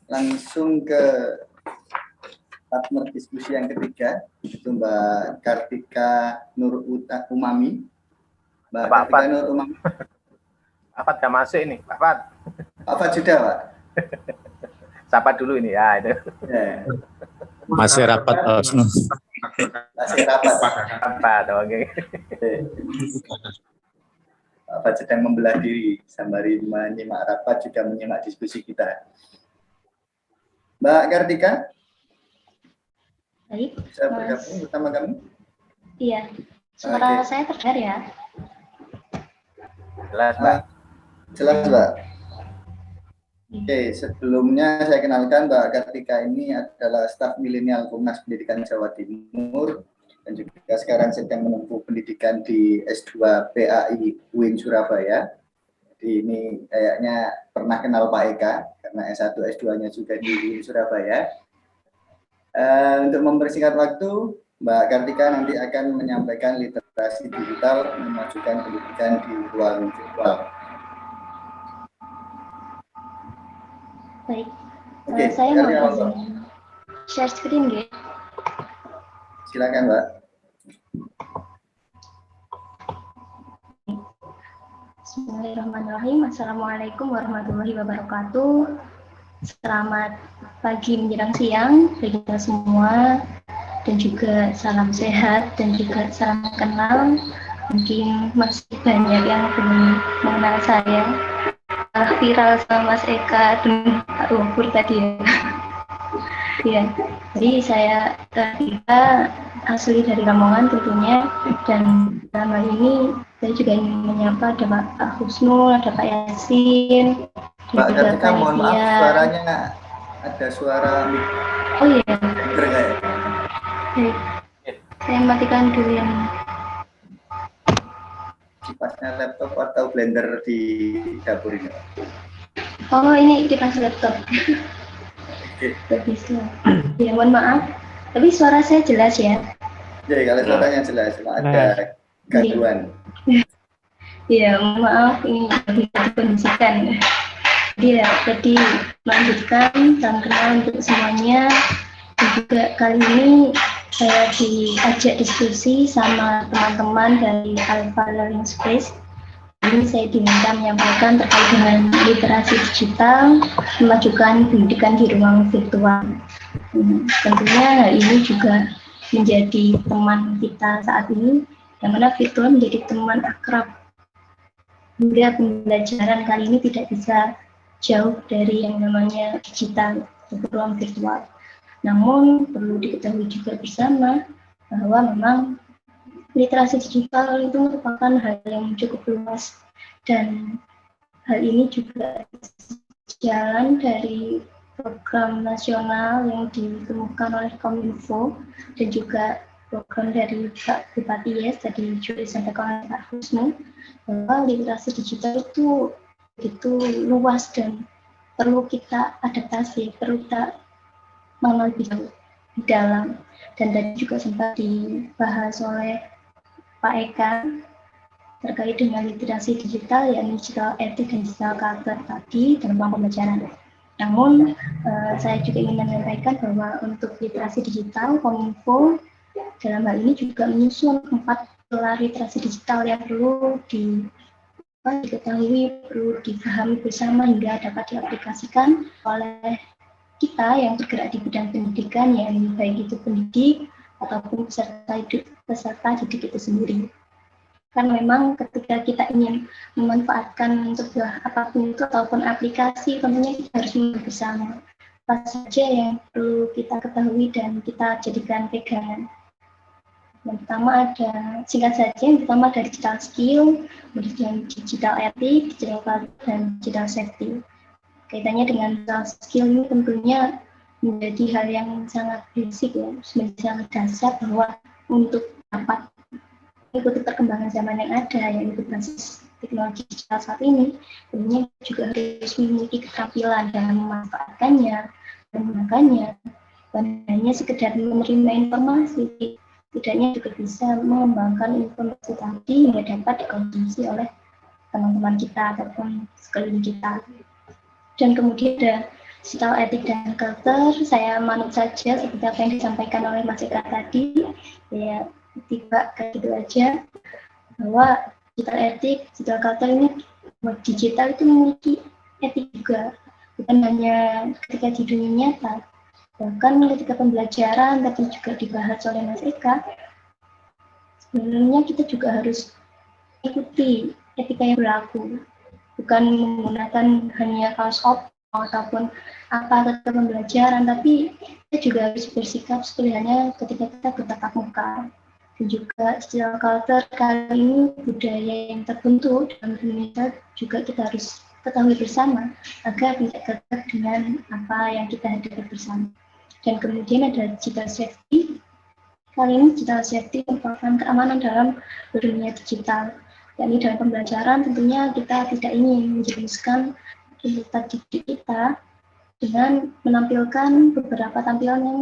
langsung ke partner diskusi yang ketiga, itu Mbak Kartika Nur Umami. Mbak Kartika Nur Umami. Pak Fad gak masuk ini, Pak Fad. Pak Fad sudah, Pak. Sapa dulu ini ya itu. Ya. Masih rapat, Pak Husnu. Masih rapat. Rapat, oke. Pak Fad sedang membelah diri, sembari menyimak rapat juga menyimak diskusi kita. Mbak Kartika? Baik. Bisa bergabung bersama kami? Iya. Suara saya terdengar ya? Jelas, Mbak. Jelas, Mbak. Oke, sebelumnya saya kenalkan Mbak Kartika ini adalah staf milenial Komnas Pendidikan Jawa Timur dan juga sekarang sedang menempuh pendidikan di S2 PAI UIN Surabaya. Jadi ini kayaknya pernah kenal Pak Eka karena S1 S2-nya juga di UIN Surabaya. Untuk mempersingkat waktu, Mbak Kartika nanti akan menyampaikan literasi digital memajukan pendidikan di ruang virtual. Baik. Oke, Saya mau izin share screen, ya. Silakan, Mbak. Bismillahirrahmanirrahim. Assalamualaikum warahmatullahi wabarakatuh. Selamat pagi menjelang siang bagi kita semua, dan juga salam sehat dan juga salam kenal. Mungkin masih banyak yang belum mengenal saya. Viral sama Mas Eka dan Pak Wapur tadi ya. Ya, jadi saya Kartika asli dari Lamongan tentunya, dan dalam hal ini saya juga ingin menyapa ada Pak Husnu, ada Pak Yasin, Mbak Kartika, mohon maaf suaranya ada suara. Oh iya. Baik. Saya matikan dulu yang kipasnya laptop atau blender di dapur ini. Oh, ini kipas laptop. Tidak bisa. Ya, mohon maaf. Tapi suara saya jelas ya? Ya, kalau suaranya jelas, ada gangguan. Iya, maaf ini kondisikan. Jadi melanjutkan, salam kenal untuk semuanya. Dan juga kali ini saya diajak diskusi sama teman-teman dari Alpha Learning Space. Ini saya diminta menyampaikan terkait dengan literasi digital, memajukan pendidikan di ruang virtual. Tentunya hal ini juga menjadi teman kita saat ini, yang mana virtual menjadi teman akrab. Hingga pembelajaran kali ini tidak bisa jauh dari yang namanya digital atau ruang virtual. Namun perlu diketahui juga bersama bahwa memang literasi digital itu merupakan hal yang cukup luas, dan hal ini juga jalan dari program nasional yang ditemukan oleh Kominfo dan juga program dari Pak Bupati Yes tadi juga disampaikan oleh Pak Husnu, bahwa literasi digital itu begitu luas dan perlu kita adaptasi, perlu kita mengenal lebih dalam. Dan tadi juga sempat dibahas oleh Pak Eka terkait dengan literasi digital, yakni digital ethics dan digital culture tadi dalam ruang pembelajaran. Namun saya juga ingin menyampaikan bahwa untuk literasi digital, Kominfo dalam hal ini juga menyusun 4 pilar literasi digital yang perlu diketahui, perlu dipahami bersama hingga dapat diaplikasikan oleh kita yang bergerak di bidang pendidikan, yakni baik itu pendidik ataupun peserta didik itu sendiri. Kan memang ketika kita ingin memanfaatkan untuk apapun itu ataupun aplikasi, tentunya kita harus bersama apa saja yang perlu kita ketahui dan kita jadikan pegangan. Yang pertama ada, singkat saja, yang pertama ada digital skill, kemudian digital ethics, digital culture, dan digital safety. Kaitannya dengan digital skill ini tentunya menjadi hal yang sangat basic ya, sangat dasar bahwa untuk dapat mengikuti perkembangan zaman yang ada, yaitu basis teknologi digital saat ini, tentunya juga harus memiliki keterampilan dalam memanfaatkannya, menggunakannya, dan hanya sekedar menerima informasi, tidaknya juga bisa mengembangkan informasi tadi hingga dapat dikonsumsi oleh teman-teman kita ataupun sekeliling kita. Dan kemudian ada digital etik dan culture, saya manut saja seperti apa yang disampaikan oleh Mas Eka tadi. Ya, tiba kayak gitu aja, bahwa digital etik, digital culture ini, digital itu memiliki etik juga, bukan hanya ketika di dunia nyata, bahkan ketika pembelajaran tadi juga dibahas oleh Mas Eka. Sebenarnya kita juga harus ikuti etika yang berlaku, bukan menggunakan hanya kaos op ataupun apa ketika pembelajaran, tapi kita juga harus bersikap seperti halnya ketika kita bertatap muka. Dan juga digital culture kali ini budaya yang terbentuk dalam Indonesia juga kita harus ketahui bersama agar tidak gagal dengan apa yang kita hadapi bersama. Dan kemudian ada digital safety. Kali ini digital safety merupakan keamanan dalam dunia digital. Yakni dalam pembelajaran tentunya kita tidak ingin menjerumuskan kita didik kita dengan menampilkan beberapa tampilan yang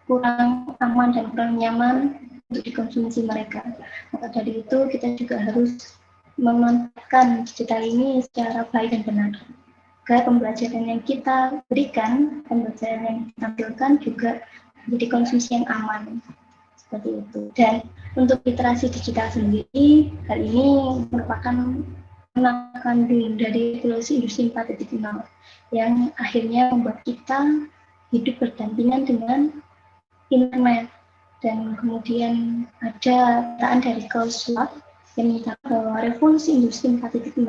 kurang aman dan kurang nyaman untuk dikonsumsi mereka. Maka dari itu kita juga harus memanfaatkan digital ini secara baik dan benar. Agar pembelajaran yang kita berikan, pembelajaran yang ditampilkan juga menjadi konsumsi yang aman. Seperti itu. Dan untuk literasi digital sendiri, hal ini merupakan anak kandung dari revolusi industri 4.0 yang akhirnya membuat kita hidup berdampingan dengan internet. Dan kemudian ada kataan dari Klaus Schwab yang menyatakan bahwa revolusi industri 4.0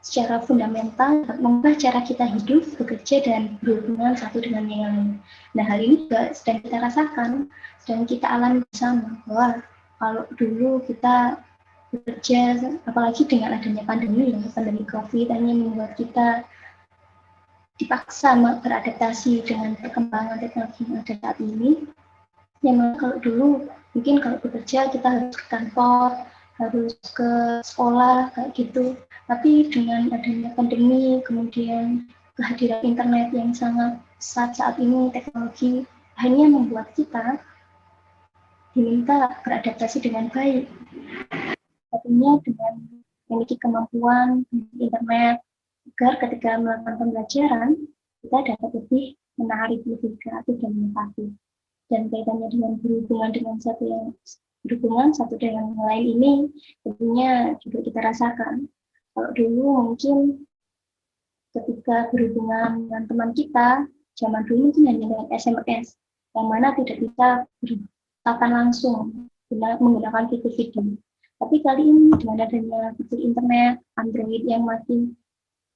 secara fundamental mengubah cara kita hidup, bekerja, dan berhubungan satu dengan yang lain. Nah, hal ini juga sedang kita rasakan, sedang kita alami bersama, bahwa kalau dulu kita bekerja, apalagi dengan adanya pandemi COVID, hanya membuat kita dipaksa beradaptasi dengan perkembangan teknologi yang ada saat ini. Yang kalau dulu mungkin kalau bekerja kita harus ke kantor, harus ke sekolah kayak gitu. Tapi dengan adanya pandemi, kemudian kehadiran internet yang sangat pesat saat ini, teknologi hanya membuat kita diminta beradaptasi dengan baik. Artinya dengan memiliki kemampuan internet agar ketika melakukan pembelajaran kita dapat lebih menarik, lebih kreatif dan inovatif. Dan kaitannya dengan berhubungan dengan satu dengan yang lain ini tentunya juga kita rasakan. Kalau dulu mungkin ketika berhubungan dengan teman kita, zaman dulu mungkin hanya dengan SMS, yang mana tidak bisa bertatap langsung menggunakan fitur video. Tapi kali ini dengan adanya fitur internet, Android yang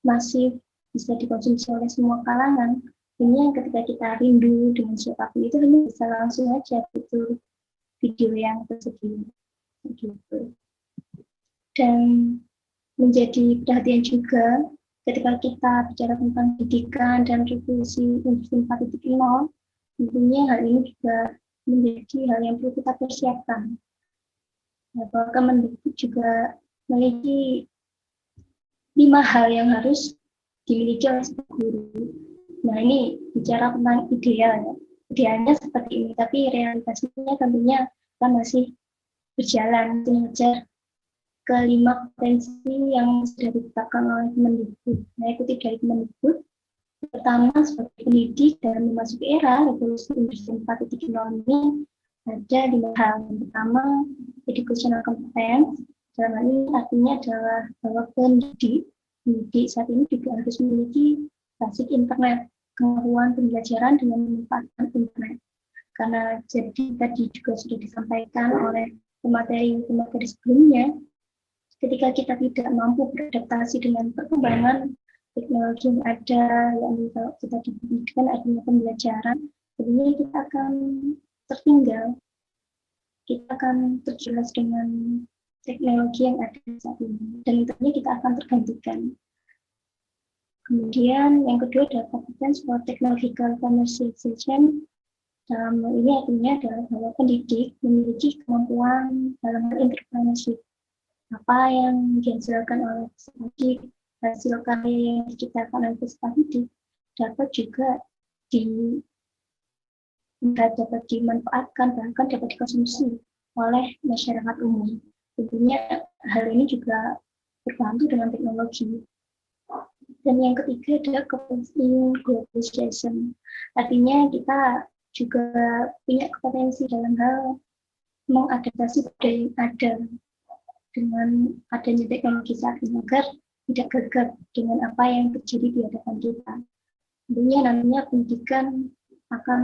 masih bisa dikonsumsi oleh semua kalangan, ini ketika kita rindu dengan siapapun itu hanya bisa langsung aja fitur video yang tersedia. Gitu. Dan menjadi perhatian juga ketika kita bicara tentang pendidikan dan revolusi industri 4.0, tentunya hal ini juga menjadi hal yang perlu kita persiapkan. Bahwa Kemendikbud juga memiliki 5 hal yang harus dimiliki oleh sebuah guru. Nah, ini bicara tentang ideal ya. Idealnya seperti ini, tapi realitasnya tentunya kita masih berjalan mengejar ke-5 potensi yang sudah ditetapkan oleh Kemendikbud. Nah, ikuti dari Kemendikbud. Pertama, sebagai pendidik dalam memasuki era revolusi industri 4.0 ini ada 5 hal. Yang pertama, educational competence. Dalam hal ini artinya adalah bahwa pendidik saat ini juga harus memiliki basic internet, kemampuan pembelajaran dengan memanfaatkan internet. Karena jadi tadi juga sudah disampaikan oleh pemateri sebelumnya, ketika kita tidak mampu beradaptasi dengan perkembangan teknologi yang ada, yakni kalau kita diberikan adanya pembelajaran, tentunya kita akan tertinggal, kita akan terjelas dengan teknologi yang ada saat ini, dan tentunya kita akan tergantikan. Kemudian yang kedua adalah competence for technological commercialization. Dalam hal ini artinya adalah bahwa pendidik memiliki kemampuan dalam entrepreneurship. Apa yang dihasilkan oleh peserta didik, hasil karya yang diciptakan oleh peserta didik dapat juga dapat dimanfaatkan, bahkan dapat dikonsumsi oleh masyarakat umum. Tentunya hal ini juga berbantu dengan teknologi. Dan yang ketiga ada competency globalization. Artinya kita juga punya kompetensi dalam hal mengadaptasi budaya yang ada dengan adanya teknologi saat ini agar tidak gagap dengan apa yang terjadi di hadapan kita. Tentunya nantinya pendidikan akan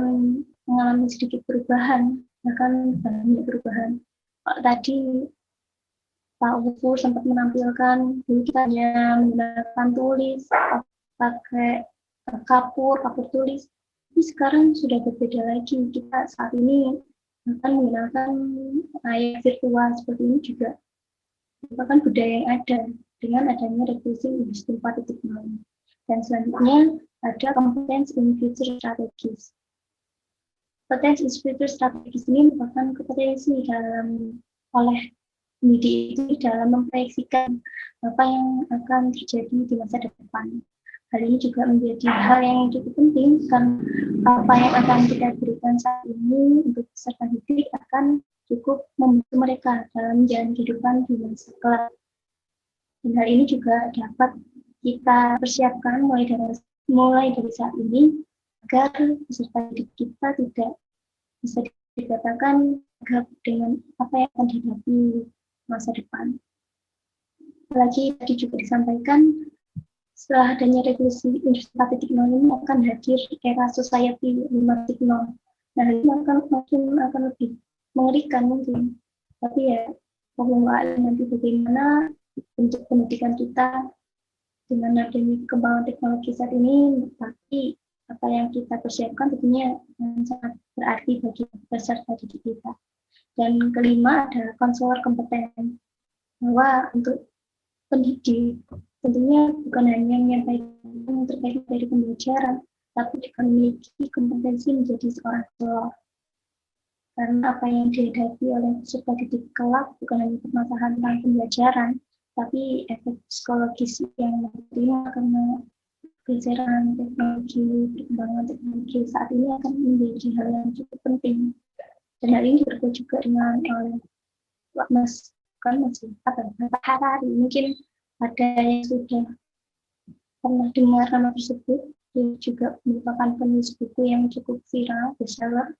mengalami sedikit perubahan, akan banyak perubahan. Kalau tadi Pak Ufu sempat menampilkan dulu kita hanya menggunakan tulis, pakai kapur tulis. Tapi sekarang sudah berbeda lagi. Kita saat ini akan menggunakan layar virtual seperti ini juga merupakan budaya yang ada dengan adanya revolusi industri 4.0. Dan selanjutnya ada competence in future strategies. Competence in future strategies ini merupakan kompetensi dalam oleh pendidik itu dalam memproyeksikan apa yang akan terjadi di masa depan. Hal ini juga menjadi hal yang cukup penting karena apa yang akan kita berikan saat ini untuk peserta didik akan cukup membantu mereka dalam menjalani kehidupan di masa kelak. Dan hal ini juga dapat kita persiapkan mulai dari saat ini agar peserta didik kita tidak bisa dikatakan gap dengan apa yang akan dihadapi masa depan. Lagi tadi juga disampaikan, setelah adanya revolusi industri 4.0 ini akan hadir era society 5.0. Nah, ini akan lebih mengerikan mungkin. Tapi ya, Allah nanti bagaimana bentuk pendidikan kita dengan adanya kembangan teknologi saat ini, tapi apa yang kita persiapkan tentunya sangat berarti bagi peserta didik kita. Dan kelima ada konselor kompeten, bahwa untuk pendidik tentunya bukan hanya menyampaikan terkait dari pembelajaran, tapi juga memiliki kompetensi menjadi seorang konselor. Karena apa yang dihadapi oleh peserta didik kelak bukan hanya permasalahan tentang pembelajaran, tapi efek psikologis yang diterima karena geseran teknologi, perkembangan teknologi saat ini akan menjadi hal yang cukup penting. Dan hal ini berkaitan juga dengan Mas Harari. Mungkin ada yang sudah pernah dengar nama tersebut. Dia juga merupakan penulis buku yang cukup viral, bestseller.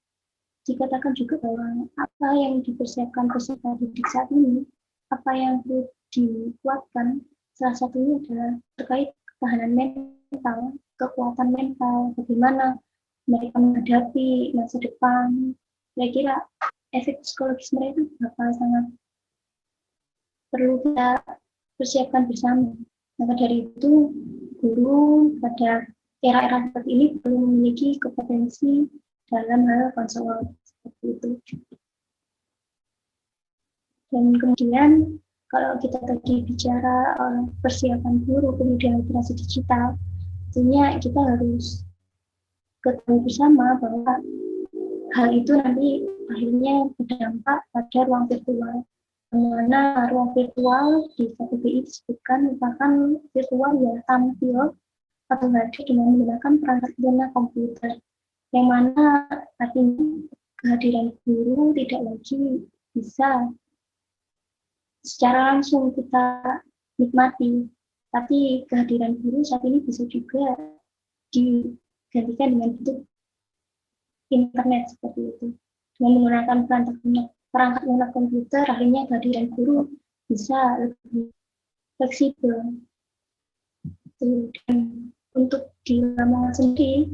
Dikatakan juga bahwa apa yang dipersiapkan peserta didik saat ini, apa yang perlu dikuatkan, salah satunya adalah terkait ketahanan mental, kekuatan mental, bagaimana mereka menghadapi masa depan. Kira-kira efek psikologis mereka bakal sangat perlu kita persiapkan bersama. Maka dari itu, guru pada era-era seperti ini perlu memiliki kompetensi dalam hal konselor seperti itu. Dan kemudian, kalau kita tadi bicara persiapan guru kemudian literasi digital, tentunya kita harus ketahui bersama bahwa hal itu nanti akhirnya berdampak pada ruang virtual, di mana ruang virtual di KBBI disebutkan merupakan virtual yang tampil atau hadir dengan menggunakan perangkat lunak komputer, yang mana artinya kehadiran guru tidak lagi bisa secara langsung kita nikmati, tapi kehadiran guru saat ini bisa juga digantikan dengan bentuk internet seperti itu. Dengan menggunakan perangkat lunak komputer, akhirnya kehadiran guru bisa lebih fleksibel. Dan untuk di Lamongan sendiri,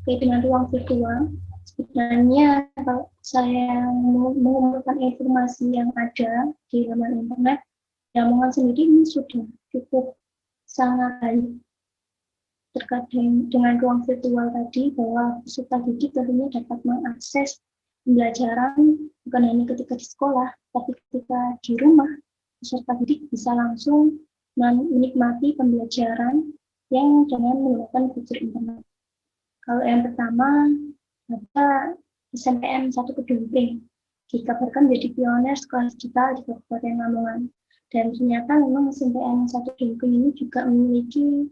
terkait dengan ruang virtual, sebenarnya kalau saya mengumpulkan informasi yang ada di laman internet, Lamongan sendiri ini sudah cukup sangat baik terkait dengan ruang virtual tadi, bahwa peserta didik tentunya dapat mengakses pembelajaran bukan hanya ketika di sekolah, tapi ketika di rumah, peserta didik bisa langsung menikmati pembelajaran yang dengan menggunakan fitur internet. Kalau yang pertama, ada SNPN 1 Kedungpring, dikabarkan menjadi pioner sekolah digital di Kabupaten Lamongan. Dan ternyata memang SNPN 1 Kedungpring ini juga memiliki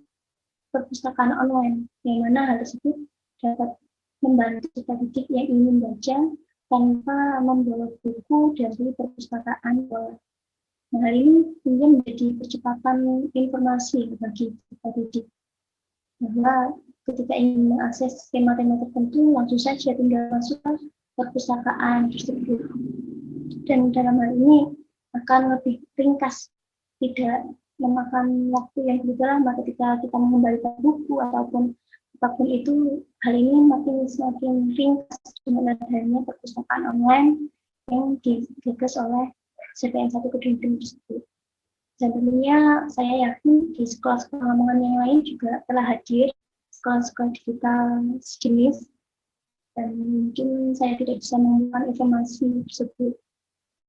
perpustakaan online, yang mana hal tersebut dapat membantu peserta didik yang ingin membaca tanpa membawa buku dari perpustakaan. Nah, hal ini kemudian menjadi percepatan informasi bagi peserta didik. bahwa ketika ingin mengakses tema-tema tertentu langsung saja tinggal masuk ke perpustakaan tersebut. Dan dalam hal ini akan lebih ringkas, tidak memakan waktu yang begitu lama ketika kita mengembalikan buku ataupun apapun itu. Hal ini semakin ringkas dengan adanya perpustakaan online yang digagas oleh CPN 1 Kedung Pring tersebut. Dan tentunya saya yakin di sekolah-sekolah Lamongan yang lain juga telah hadir sekolah-sekolah digital sejenis, dan mungkin saya tidak bisa menemukan informasi tersebut.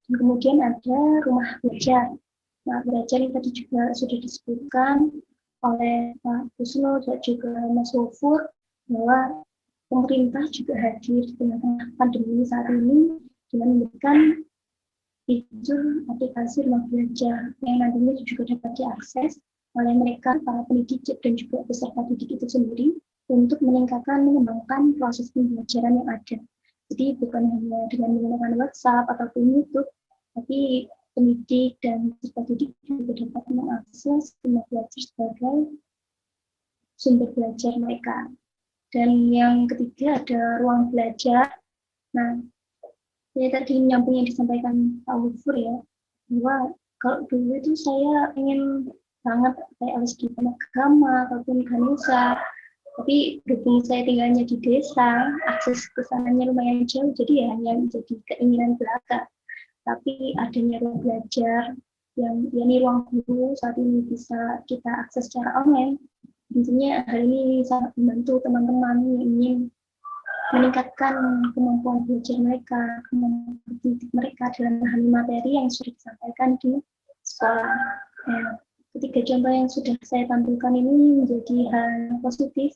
Dan kemudian ada rumah belajar. Nah, belajar yang tadi juga sudah disebutkan oleh Pak Busno dan juga Mas Wofur bahwa pemerintah juga hadir di tengah-tengah pandemi saat ini dengan memberikan fitur aplikasi rumah belajar yang nantinya juga dapat diakses oleh mereka, para pendidik dan juga peserta didik itu sendiri untuk mengembangkan proses pembelajaran yang ada. Jadi bukan hanya dengan menggunakan WhatsApp ataupun YouTube, tapi pendidik dan peserta didik juga dapat mengakses rumah belajar sebagai sumber belajar mereka. Dan yang ketiga ada ruang belajar. Nah, saya tadi nyambung yang disampaikan Pak Wufur ya, bahwa kalau dulu itu saya ingin banget kayak LSD agama ataupun Ganesha, tapi berhubung saya tinggalnya di desa, akses ke sananya lumayan jauh, jadi ya hanya menjadi keinginan belaka. Tapi adanya ruang belajar yang yakni ruang guru saat ini bisa kita akses secara online, tentunya hal ini sangat membantu teman-teman yang ingin meningkatkan kemampuan belajar mereka, kemampuan didik mereka dalam memahami materi yang sudah disampaikan di sekolah. Nah, ketiga contoh yang sudah saya tampilkan ini menjadi hal yang positif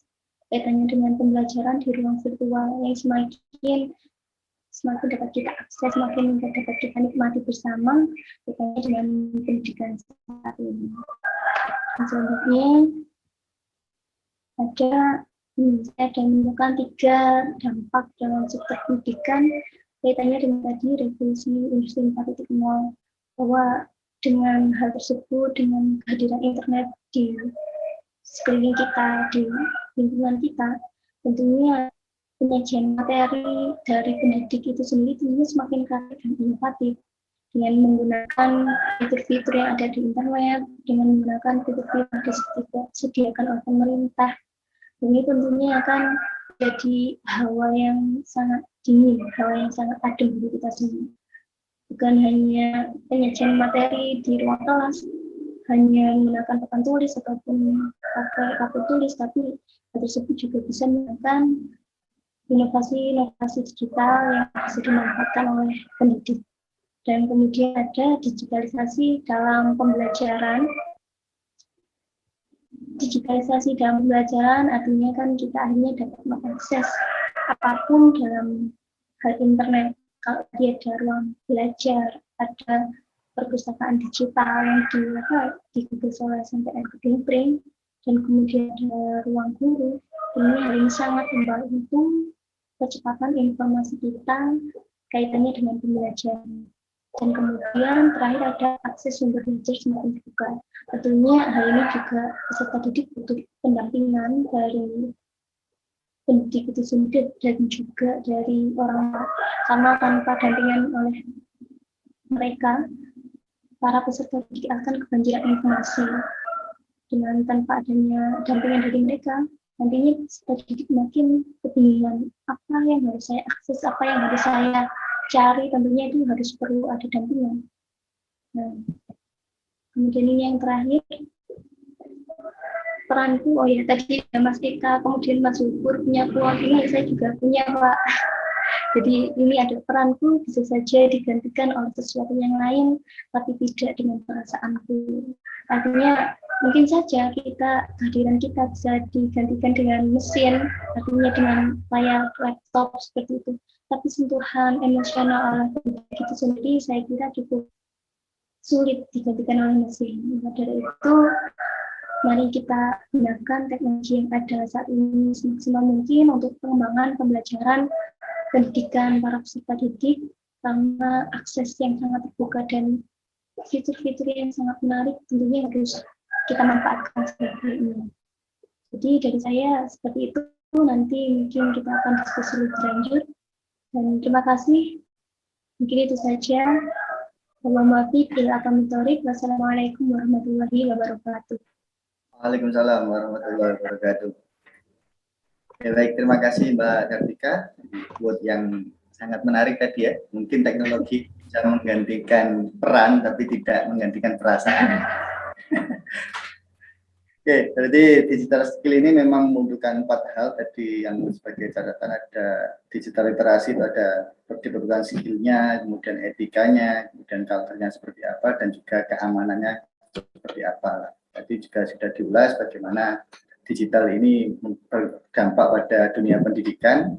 kaitannya dengan pembelajaran di ruang virtual yang semakin dapat kita akses, semakin dapat kita nikmati bersama kaitannya dengan pendidikan saat ini. Selanjutnya saya menemukan 3 dampak dalam sektor pendidikan kaitannya dengan tadi revolusi industri 4.0, bahwa dengan hal tersebut, dengan kehadiran internet di sekeliling kita, di lingkungan kita, tentunya penyajian materi dari pendidik itu sendiri tentunya semakin kreatif dan inovatif dengan menggunakan fitur-fitur yang ada di internet, dengan menggunakan fitur-fitur yang disediakan oleh pemerintah. Ini tentunya akan jadi hawa yang sangat dingin, hawa yang sangat adem bagi kita semua. Bukan hanya penyajian materi di ruang kelas, hanya menggunakan papan tulis ataupun pakai kartu tulis, tapi hal tersebut juga bisa menggunakan inovasi-inovasi digital yang bisa dimanfaatkan oleh pendidik. Dan kemudian ada digitalisasi dalam pembelajaran. Digitalisasi dalam pembelajaran artinya kan kita akhirnya dapat mengakses apapun dalam hal internet. Kalau dia ada ruang belajar, ada perpustakaan digital yang digagas oleh CPN Kedung Pring, dan kemudian ada ruang guru, ini hal ini sangat membantu percepatan informasi kita kaitannya dengan pembelajaran. Dan kemudian terakhir ada akses sumber belajar semakin terbuka. Tentunya hal ini juga peserta didik butuh pendampingan dari pendidik itu sendiri dan juga dari orang tua, karena tanpa dampingan oleh mereka, para peserta didik akan kebanjiran informasi. Dengan tanpa adanya dampingan dari mereka, nantinya peserta didik makin kebingungan apa yang harus saya akses, apa yang harus saya cari, tentunya itu harus perlu ada dampingan. Nah, kemudian ini yang terakhir, peranku, oh ya tadi Mas Eka, kemudian Mas Wufur punya peluang ini, saya juga punya Pak. Jadi ini ada peranku, bisa saja digantikan oleh sesuatu yang lain, tapi tidak dengan perasaanku. Artinya mungkin saja kehadiran kita bisa digantikan dengan mesin, artinya dengan layar laptop seperti itu. Tapi sentuhan emosional oleh pendidik itu sendiri saya kira cukup sulit digantikan oleh mesin. Maka dari itu, mari kita gunakan teknologi yang ada saat ini semaksimal mungkin untuk pengembangan pembelajaran pendidikan para peserta didik, karena akses yang sangat terbuka dan fitur-fitur yang sangat menarik tentunya harus kita manfaatkan seperti ini. Jadi dari saya seperti itu, nanti mungkin kita akan diskusi lebih lanjut. Dan terima kasih. Mungkin itu saja. Wassalamualaikum warahmatullahi wabarakatuh. Waalaikumsalam warahmatullahi wabarakatuh. Ya, baik, terima kasih Mbak Kartika buat yang sangat menarik tadi ya. Mungkin teknologi bisa menggantikan peran tapi tidak menggantikan perasaan. Oke, berarti digital skill ini memang membutuhkan 4 hal tadi yang sebagai catatan. Ada digital literasi, itu ada dibutuhkan skillnya, kemudian etikanya, kemudian culture-nya seperti apa, dan juga keamanannya seperti apa. Tadi juga sudah diulas bagaimana digital ini berdampak pada dunia pendidikan,